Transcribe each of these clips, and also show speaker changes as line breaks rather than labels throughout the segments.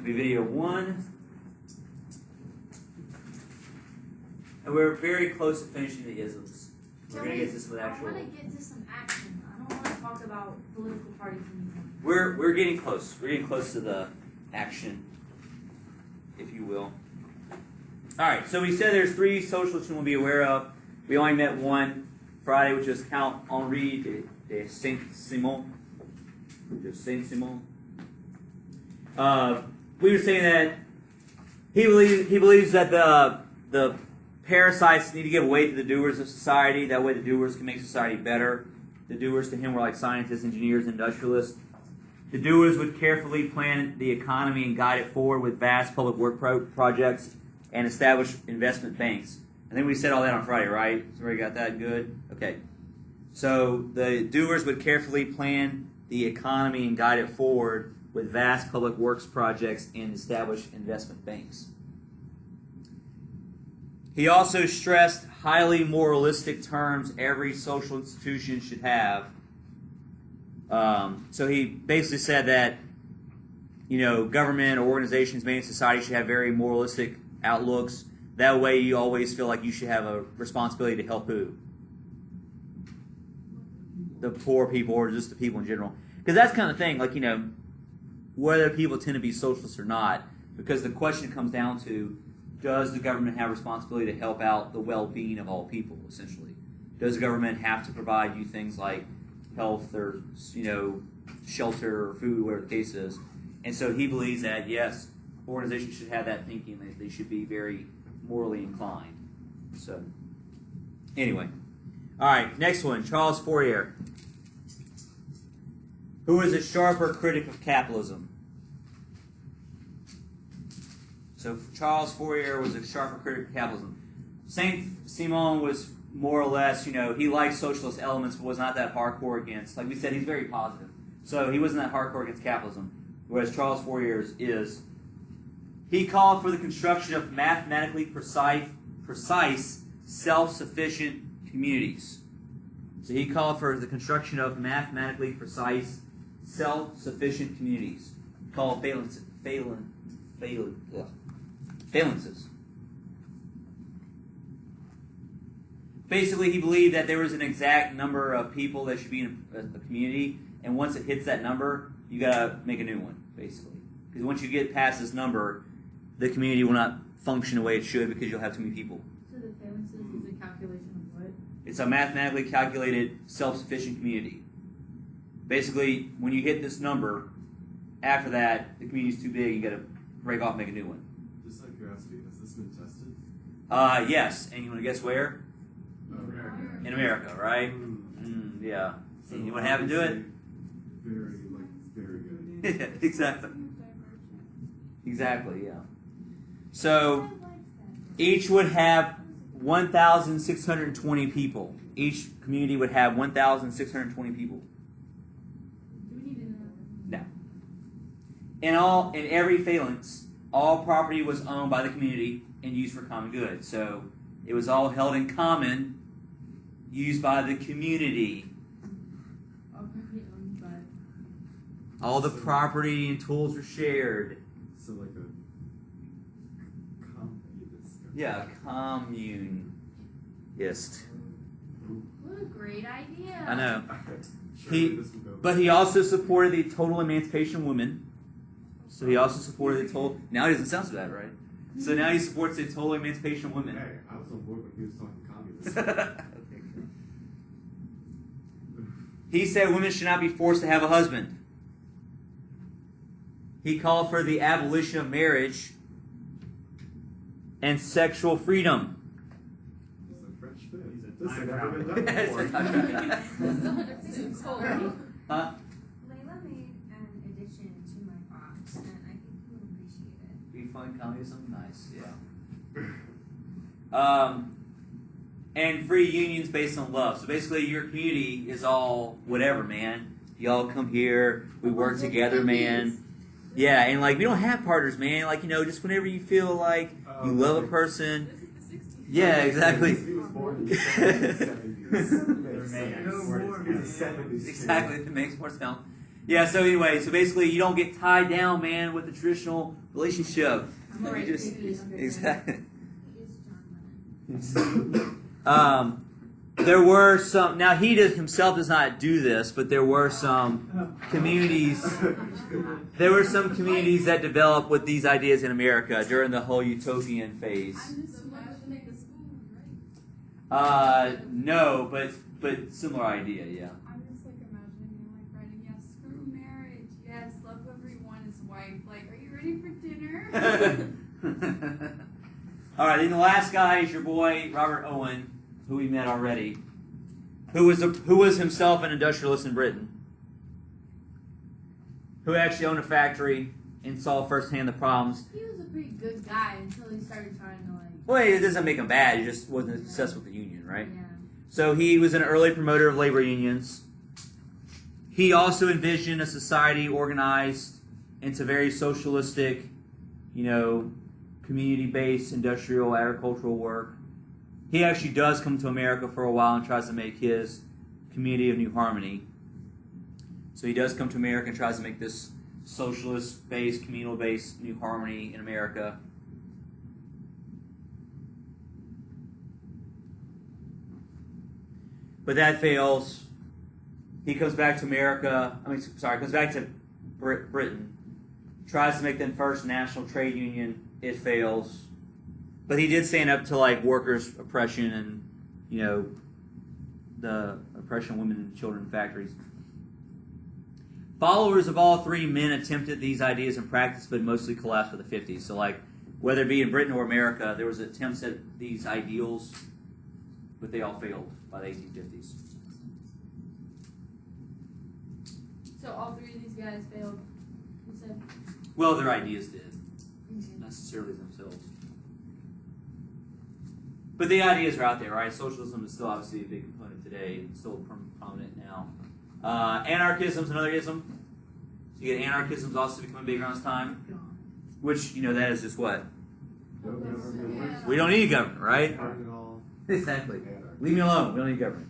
Be video 1. And we're very close to finishing the isms. We're going to get to some actual...
I want to get to some action. I don't want to talk about political parties anymore.
We're getting close. We're getting close to the action, if you will. Alright, so we said there's 3 socialists you want to be aware of. We only met one Friday, which is Count Henri de Saint-Simon. We were saying that he believes that the parasites need to give way to the doers of society. That way the doers can make society better. The doers to him were like scientists, engineers, industrialists. The doers would carefully plan the economy and guide it forward with vast public work projects and establish investment banks. I think we said all that on Friday, right? So we got that good? Okay. So the doers would carefully plan the economy and guide it forward with vast public works projects and establish investment banks. He also stressed highly moralistic terms every social institution should have. So he basically said that, government or organizations, main society should have very moralistic outlooks. That way you always feel like you should have a responsibility to help who? The poor people or just the people in general. Because that's kind of the thing, whether people tend to be socialists or not, because the question comes down to, does the government have responsibility to help out the well-being of all people, essentially? Does the government have to provide you things like health or, shelter or food, whatever the case is? And so he believes that, yes, organizations should have that thinking, that they should be very morally inclined. So, anyway. All right, next one, Charles Fourier, who is a sharper critic of capitalism. So Charles Fourier was a sharper critic of capitalism. Saint-Simon was more or less, he liked socialist elements but was not that hardcore against. Like we said, he's very positive. So he wasn't that hardcore against capitalism. Whereas Charles Fourier is. He called for the construction of mathematically precise self-sufficient communities. So he called for the construction of mathematically precise self-sufficient communities called phalanxes. Basically, he believed that there was an exact number of people that should be in a community, and once it hits that number, you gotta make a new one, basically. Because once you get past this number, the community will not function the way it should because you'll have too many people.
So the phalanxes is a calculation of what?
It's a mathematically calculated self-sufficient community. Basically, when you hit this number, after that, the community's too big, you gotta break off and make a new one.
Just out of curiosity, has this been tested?
Yes. And you want to guess where?
America.
In America, right? Yeah. So and what happened to it?
Very good.
Yeah, exactly. Exactly, yeah. So, each would have 1,620 people. Each community would have 1,620 people.
Do we need to know?
No. In every phalanx, all property was owned by the community and used for common good. So it was all held in common, used by the community.
All property owned by...
All the property and tools were shared.
So like a communist.
Yeah, communist.
What a great idea.
I know.
Surely this will go
But he also supported the total emancipation of women. So he also supported the total... Now he doesn't sound so bad, right? So now he supports the total emancipation of women.
Hey, I was on board when he was talking communist.
He said women should not be forced to have a husband. He called for the abolition of marriage and sexual freedom.
It's a French fit. This has never been done before.
Huh?
Layla made an addition to my box, and I think you will appreciate it.
Be fun, comedy, something nice, yeah. And free unions based on love. So basically, your community is all whatever, man. Y'all come here, we work together, man. Yeah, and we don't have partners, man. Just whenever you feel like you love a person. Yeah, exactly.
He was born in the 70s.
Exactly, it makes more sense. Yeah, so anyway, so basically you don't get tied down, man, with the traditional relationship.
I'm
You
already
just- exactly.
He is John
There were some. Now himself does not do this, but there were some communities. There were some communities that developed with these ideas in America during the whole utopian phase.
I'm just imagining the school, right?
No, but similar idea, yeah.
I'm just like imagining you like writing, yes, screw marriage, yes, love whoever you want as wife. Like, are you ready for dinner?
All right, then the last guy is your boy Robert Owen, who we met already, who was himself an industrialist in Britain, who actually owned a factory and saw firsthand the problems.
He was a pretty good guy until he started trying to like.
Well, it doesn't make him bad. He just wasn't successful with the union, right?
Yeah.
So he was an early promoter of labor unions. He also envisioned a society organized into very socialistic, community-based industrial agricultural work. He actually does come to America for a while and tries to make his community of New Harmony. So he does come to America and tries to make this socialist-based, communal-based New Harmony in America. But that fails. He comes back to America. Comes back to Britain. Tries to make the first national trade union. It fails. But he did stand up to workers' oppression and, the oppression of women and children in factories. Followers of all three men attempted these ideas in practice, but mostly collapsed by the 50s. So, whether it be in Britain or America, there was attempts at these ideals, but they all failed by the 1850s.
So all three of these guys failed. You said.
Well, their ideas did, not necessarily themselves. But the ideas are out there, right? Socialism is still obviously a big component today, and still prominent now. Anarchism's another ism. So you get anarchism's also becoming bigger on this time, which that is just what
No government.
we don't need government, right?
Not at all.
Exactly.
Anarchy.
Leave me alone. We don't need government.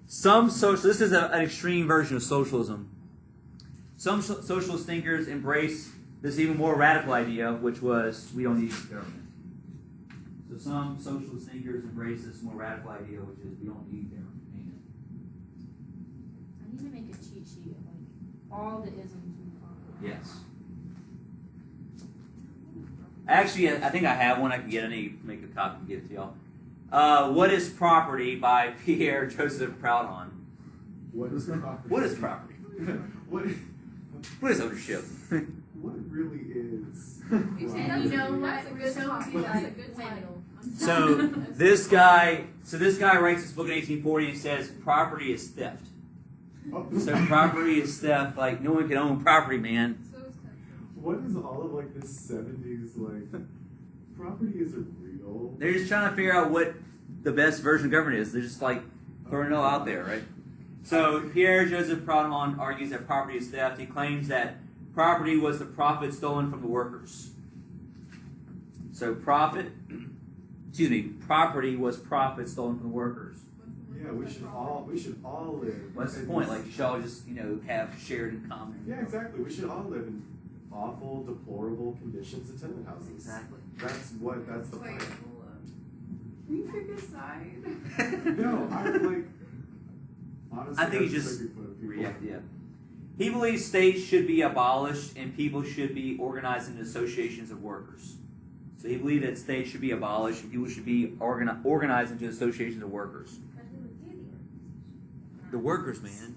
Some this is an extreme version of socialism. Some socialist thinkers embrace this even more radical idea, which was we don't need government. So some socialist thinkers embrace this more radical idea, which is we don't need government.
I need to make a cheat sheet of all the isms we talked about.
Yes. Actually, I think I have one I can get. I need to make a copy and give it to y'all. What is Property by Pierre Joseph Proudhon.
What is property?
What is property? What is ownership?
What really is?
And you know what?
That's a good
So
topic.
do
That's a
like
good
Wendell.
title.
So this guy writes this book in 1840 and says property is theft.
Oh.
So property is theft. No one can own property, man.
So it's
What is all of this 70s property isn't real?
They're just trying to figure out what the best version of government is. They're just throwing it all out there, right? So Pierre Joseph Proudhon argues that property is theft. He claims that property was the profit stolen from the workers. So property was profit stolen from the workers.
Yeah, we should all live.
What's the point? You should all just have shared in common.
Yeah, exactly. We should all live in awful, deplorable conditions in tenement houses.
Exactly.
That's the
Wait,
point.
hold on. Can you pick a side?
No, I'm honestly,
I think he just reacted. Yeah. He believes states should be abolished and people should be organized into associations of workers. So he believed that states should be abolished and people should be organized into associations of workers. The workers, man.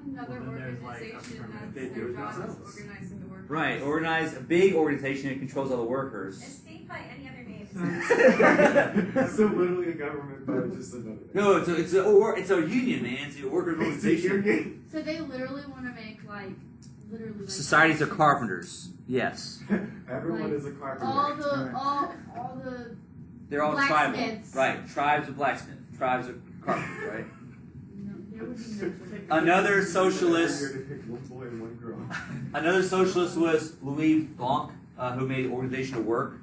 Another
Well, then there's,
organization
a
that's their job is
themselves.
organizing the workers.
Right, organize a big organization that controls all the workers.
A state by any other name.
So literally a government, but just another.
No, it's a union, man. It's a workers organization.
So they literally want to make literally
Societies of carpenters. Yes,
Everyone is a carpenter.
all the
they're all tribal.
blacksmiths.
Right, tribes of blacksmith, tribes of carpenters. Right.
No, there would be no choice.
Another socialist.
You're gonna pick one boy and one girl.
Another socialist was Louis Blanc, who made Organization of Work.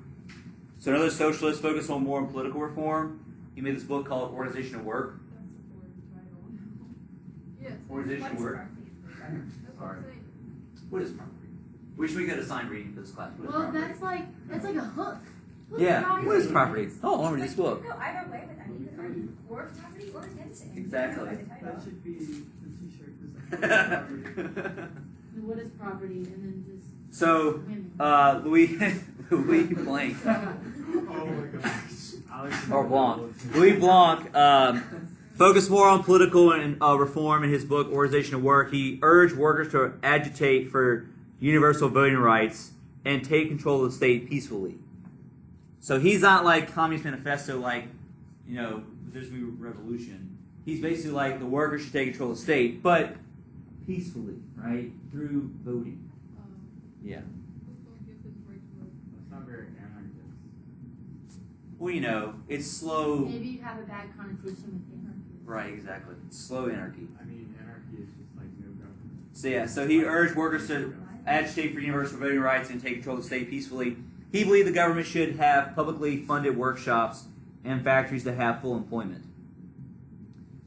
So another socialist focused on more political reform. He made this book called Organization of Work.
Yes.
Organization of Work.
Sorry.
What is property? We should get assigned reading for this class. What is
Well,
property?
that's like a hook. Hook
Yeah.
property.
What is property? Oh, I want to read this
You
book.
can go either way with that. You can argue for property or against it.
Exactly.
That should be the t-shirt design.
What is property? And then just.
So, Louis Blanc.
Oh my gosh.
Or Blanc. Louis Blanc focused more on political and reform in his book Organization of Work. He urged workers to agitate for universal voting rights and take control of the state peacefully. So he's not like Communist Manifesto, like, there's going to be a revolution. He's basically like the workers should take control of the state, but peacefully, right? Through voting. Yeah.
That's not very anarchist.
Well, it's slow.
Maybe you have a bad connotation with anarchy.
Right, exactly. It's slow anarchy.
I mean, anarchy is just like no government.
So yeah, so he urged workers to agitate for universal voting rights and take control of the state peacefully. He believed the government should have publicly funded workshops and factories to have full employment.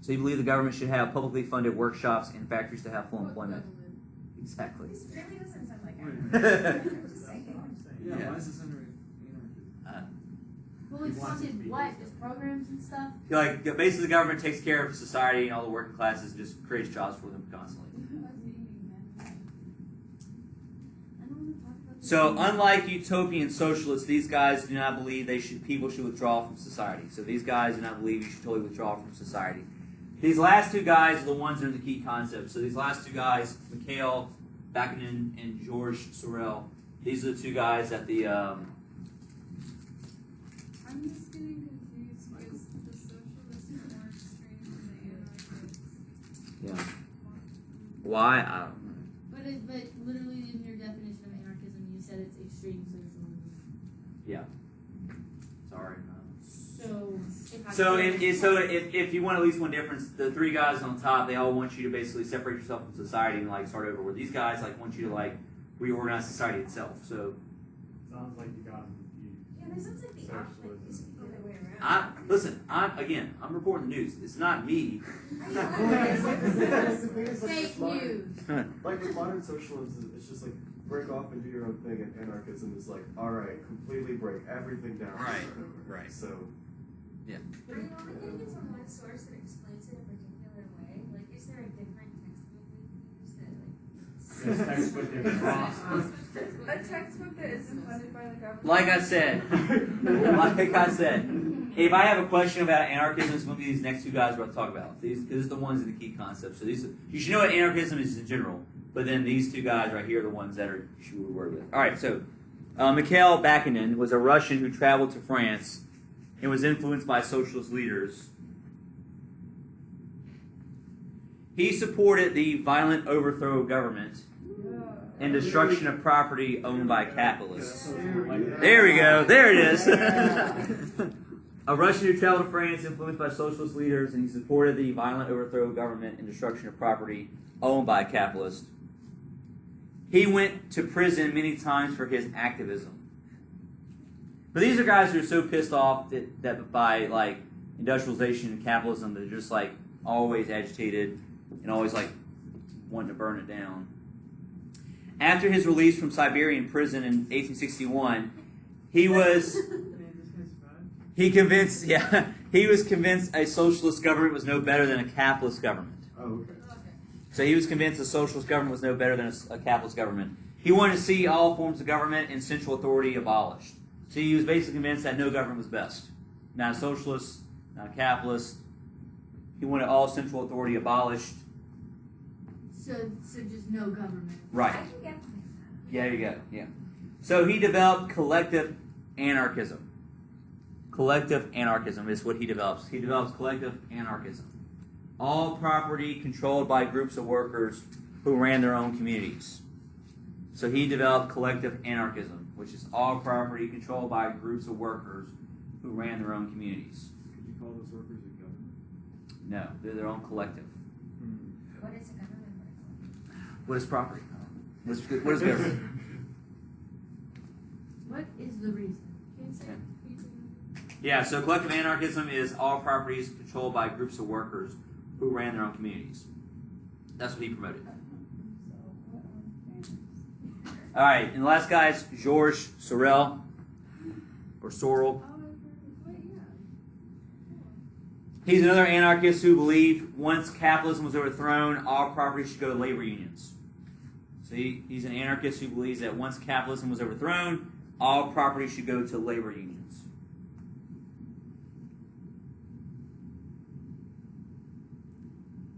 So he believed the government should have publicly funded workshops and factories to have full employment. Exactly.
This really doesn't sound like anarchy. I'm just saying.
Yeah,
Yeah.
why is this anarchist?
Fully
He wants it to
funded
be
what?
business.
Just programs and stuff?
Like basically, the government takes care of society and all the working classes and just creates jobs for them constantly.
I don't want to talk about this.
So, unlike utopian socialists, these guys do not believe people should withdraw from society. So these guys do not believe you should totally withdraw from society. These last two guys are the ones that are the key concepts. So these last two guys, Mikhail Bakunin and George Sorel, these are the two guys at the.
I'm just getting confused because the socialists are more extreme than the anarchists.
Yeah. Why? I don't know.
But literally in your definition of anarchism, you said it's extreme socialism.
Yeah. Sorry.
So
If you want at least one difference, the three guys on top, they all want you to basically separate yourself from society and like start over. Where these guys like want you to like reorganize society itself. So
Sounds like you got him confused.
Yeah, that sounds like the opposite, like this the other way around.
I'm reporting the news. It's not me.
fake news.
Like with modern socialism, it's just like break off and do your own thing, and anarchism is like, all right, completely break everything down. and
Right,
start over.
right.
So
Are you only getting it from one source that explains it a particular way? Like, is there a different textbook we can use that, like...
This textbook is wrong.
A textbook that isn't funded by the government.
Like I said, if I have a question about anarchism, it's going to be these next two guys we're about to talk about. These are the ones that are the key concepts. So you should know what anarchism is in general, but then these two guys right here are the ones that you should work with. All right, so Mikhail Bakunin was a Russian who traveled to France and was influenced by socialist leaders. He supported the violent overthrow of government and destruction of property owned by capitalists. There we go. There it is. A Russian who traveled to France, influenced by socialist leaders, and he supported the violent overthrow of government and destruction of property owned by capitalists. He went to prison many times for his activism. But these are guys who are so pissed off that by like industrialization and capitalism, they're just like always agitated and always like wanting to burn it down. After his release from Siberian prison in 1861, he was convinced a socialist government was no better than a capitalist government.
oh, okay.
So he was convinced a socialist government was no better than a capitalist government. He wanted to see all forms of government and central authority abolished. So he was basically convinced that no government was best. Not a socialist, not a capitalist. He wanted all central authority abolished.
So just no government.
Right.
I can get behind that.
Yeah, there you go. Yeah. So he developed collective anarchism. Collective anarchism is what he develops. He develops collective anarchism. All property controlled by groups of workers who ran their own communities. So he developed collective anarchism, which is all property controlled by groups of workers who ran their own communities.
Could you call those workers a government?
No, they're their own collective.
What is a government?
What is property? What is government?
What is the reason?
Yeah, so collective anarchism is all properties controlled by groups of workers who ran their own communities. That's what he promoted. All right, and the last guy is Georges Sorel, or Sorel. He's another anarchist who believed once capitalism was overthrown, all property should go to labor unions. So he's an anarchist who believes that once capitalism was overthrown, all property should go to labor unions.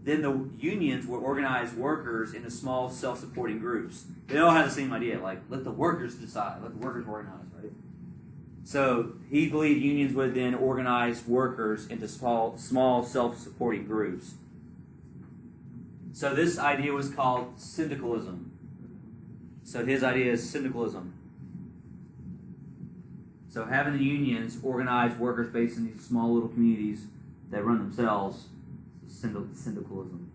Then the unions would organize workers into small self-supporting groups. They all have the same idea, like let the workers decide, let the workers organize, right? So he believed unions would then organize workers into small self-supporting groups. So this idea was called syndicalism. So his idea is syndicalism. So having the unions organize workers based in these small little communities that run themselves, syndicalism.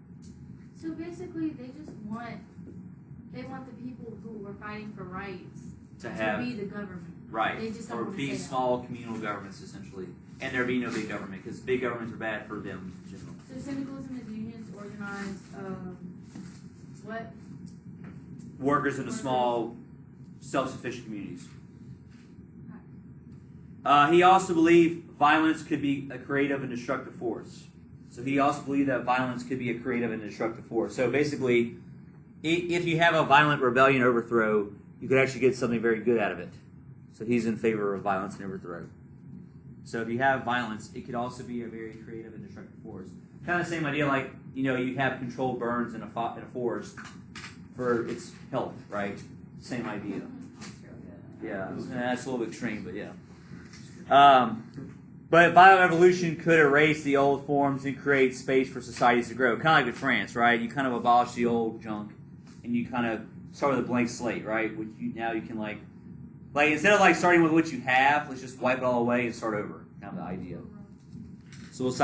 So basically, they want the people who were fighting for rights
To have,
be the government.
right,
They just don't
or
want to
be
say that.
small communal governments essentially, and there be no big government because big governments are bad for them in general.
So syndicalism is unions organized, what?
Workers into small, self-sufficient communities. He also believed violence could be a creative and destructive force. So he also believed that violence could be a creative and destructive force. So basically, if you have a violent rebellion overthrow, you could actually get something very good out of it. So he's in favor of violence and overthrow. So if you have violence, it could also be a very creative and destructive force. Kind of the same idea, like you have controlled burns in a forest for its health, right? Same idea. Yeah, that's a little extreme, but yeah. But bioevolution could erase the old forms and create space for societies to grow. Kind of like with France, right? You kind of abolish the old junk, and you kind of start with a blank slate, right? Which now you can like instead of starting with what you have, let's just wipe it all away and start over. Kind of the idea. So we'll stop.